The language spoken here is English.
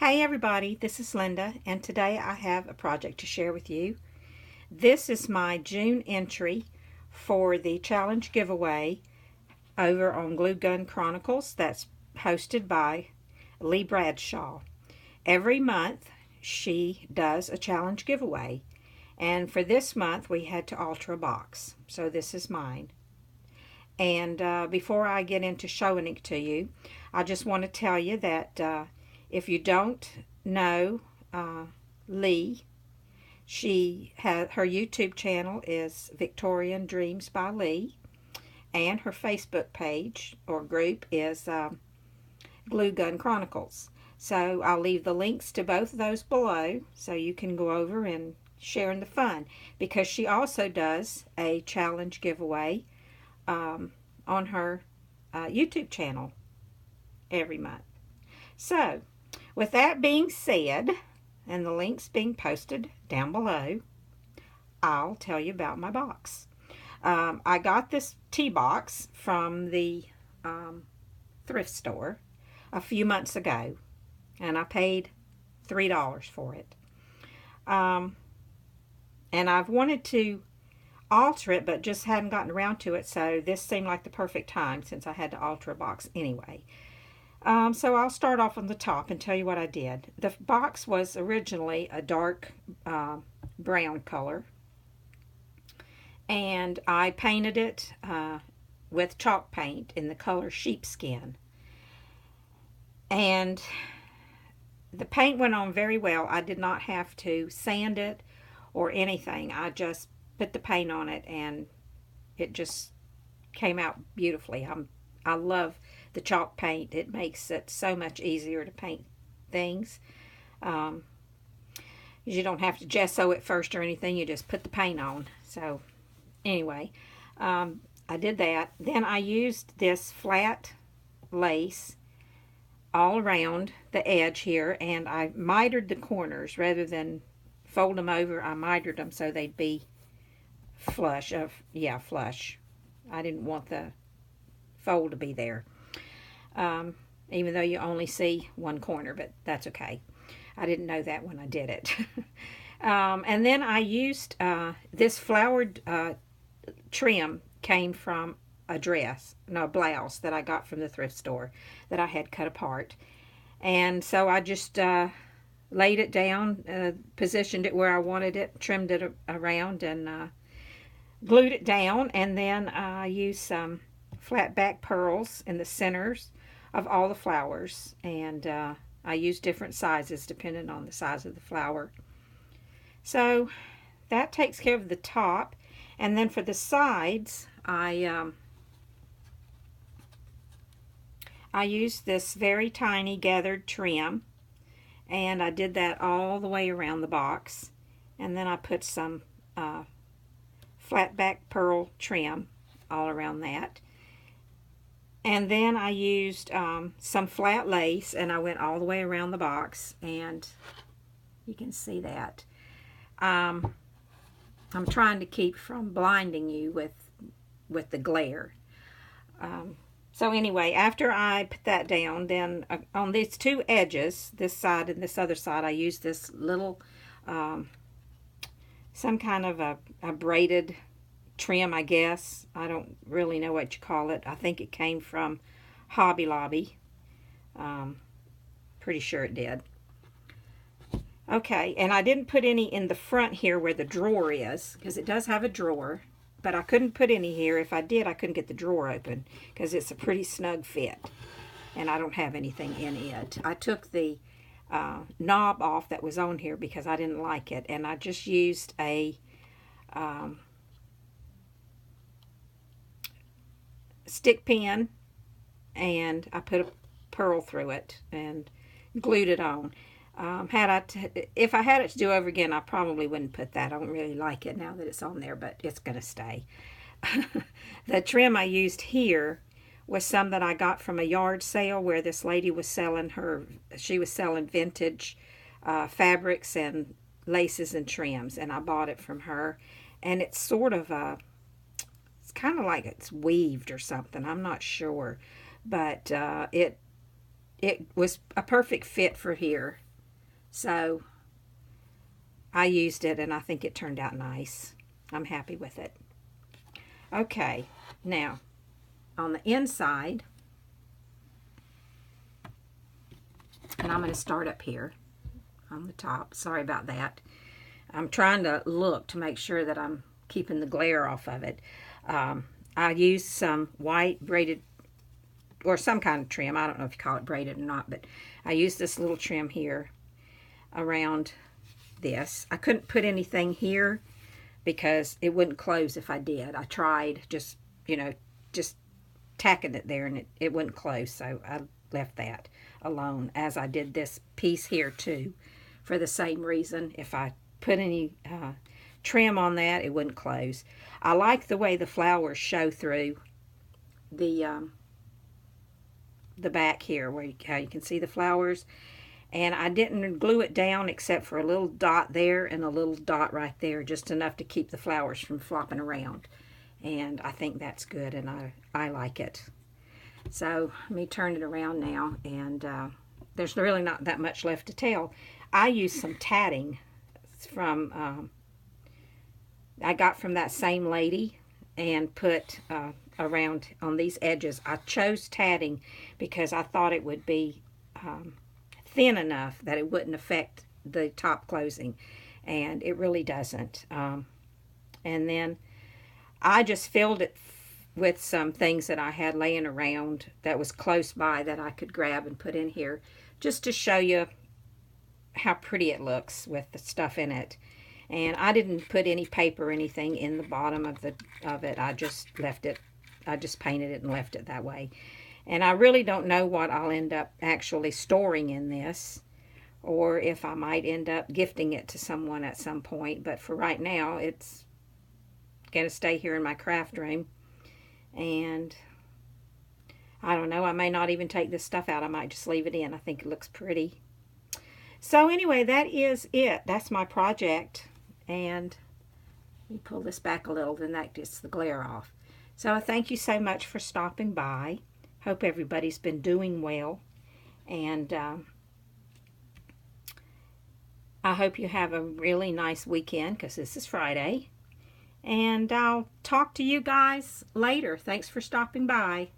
Hey everybody, this is Linda, and today I have a project to share with you. This is my June entry for the challenge giveaway over on Glue Gun Chronicles that's hosted by Lee Bradshaw. Every month she does a challenge giveaway, and for this month we had to alter a box, so this is mine. And before I get into showing it to you, I just want to tell you that if you don't know Lee, she has her YouTube channel is Victorian Dreams by Lee, and her Facebook page or group is Glue Gun Chronicles. So I'll leave the links to both of those below so you can go over and share in the fun, because she also does a challenge giveaway on her YouTube channel every month. So, with that being said, and the links being posted down below, I'll tell you about my box. I got this tea box from the thrift store a few months ago, and I paid $3 for it. And I've wanted to alter it, but just hadn't gotten around to it, so this seemed like the perfect time since I had to alter a box anyway. So I'll start off on the top and tell you what I did. The box was originally a dark brown color, and I painted it with chalk paint in the color sheepskin. And the paint went on very well. I did not have to sand it or anything. I just put the paint on it and it just came out beautifully. I love the chalk paint. It makes it so much easier to paint things. You don't have to gesso it first or anything. You just put the paint on. So anyway, I did that. Then I used this flat lace all around the edge here, and I mitered the corners rather than fold them over. I mitered them so they'd be flush. I didn't want the fold to be there, even though you only see one corner, but that's okay. I didn't know that when I did it. And then I used this flowered trim came from a blouse that I got from the thrift store that I had cut apart. And so I just laid it down, positioned it where I wanted it, trimmed it around, and glued it down. And then I used some flat back pearls in the centers of all the flowers, and I used different sizes depending on the size of the flower. So that takes care of the top. And then for the sides, I used this very tiny gathered trim, and I did that all the way around the box. And then I put some flat back pearl trim all around that. And then I used some flat lace, and I went all the way around the box, and you can see that. I'm trying to keep from blinding you with the glare. So anyway, after I put that down, then on these two edges, this side and this other side, I used this little, some kind of a braided trim, I guess. I don't really know what you call it. I think it came from Hobby Lobby. Pretty sure it did. Okay, and I didn't put any in the front here where the drawer is, because it does have a drawer, but I couldn't put any here. If I did, I couldn't get the drawer open because it's a pretty snug fit, and I don't have anything in it. I took the knob off that was on here because I didn't like it, and I just used a stick pin, and I put a pearl through it and glued it on. If I had it to do over again, I probably wouldn't put that. I don't really like it now that it's on there, but it's going to stay. The trim I used here was some that I got from a yard sale where this lady was selling vintage fabrics and laces and trims, and I bought it from her. And it's sort of it's kind of like it's weaved or something. I'm not sure, but it was a perfect fit for here. So I used it and I think it turned out nice. I'm happy with it. Okay, now on the inside, and I'm going to start up here on the top. Sorry about that. I'm trying to look to make sure that I'm keeping the glare off of it. I used some white braided, or some kind of trim. I don't know if you call it braided or not, but I used this little trim here around this. I couldn't put anything here because it wouldn't close if I did. I tried just, just tacking it there, and it wouldn't close, so I left that alone, as I did this piece here too, for the same reason. If I put any trim on that, it wouldn't close. I like the way the flowers show through the back here, where how you can see the flowers. And I didn't glue it down except for a little dot there and a little dot right there, just enough to keep the flowers from flopping around. And I think that's good, and I like it. So let me turn it around now, and there's really not that much left to tell. I used some tatting from I got from that same lady, and put around on these edges. I chose tatting because I thought it would be thin enough that it wouldn't affect the top closing, and it really doesn't. And then I just filled it with some things that I had laying around that was close by that I could grab and put in here, just to show you how pretty it looks with the stuff in it. And I didn't put any paper or anything in the bottom of it. I just left it. I just painted it and left it that way. And I really don't know what I'll end up actually storing in this, or if I might end up gifting it to someone at some point. But for right now, it's going to stay here in my craft room. And I don't know, I may not even take this stuff out. I might just leave it in. I think it looks pretty. So anyway, that is it. That's my project. And let me pull this back a little, then that gets the glare off. So I thank you so much for stopping by. Hope everybody's been doing well. And I hope you have a really nice weekend, because this is Friday. And I'll talk to you guys later. Thanks for stopping by.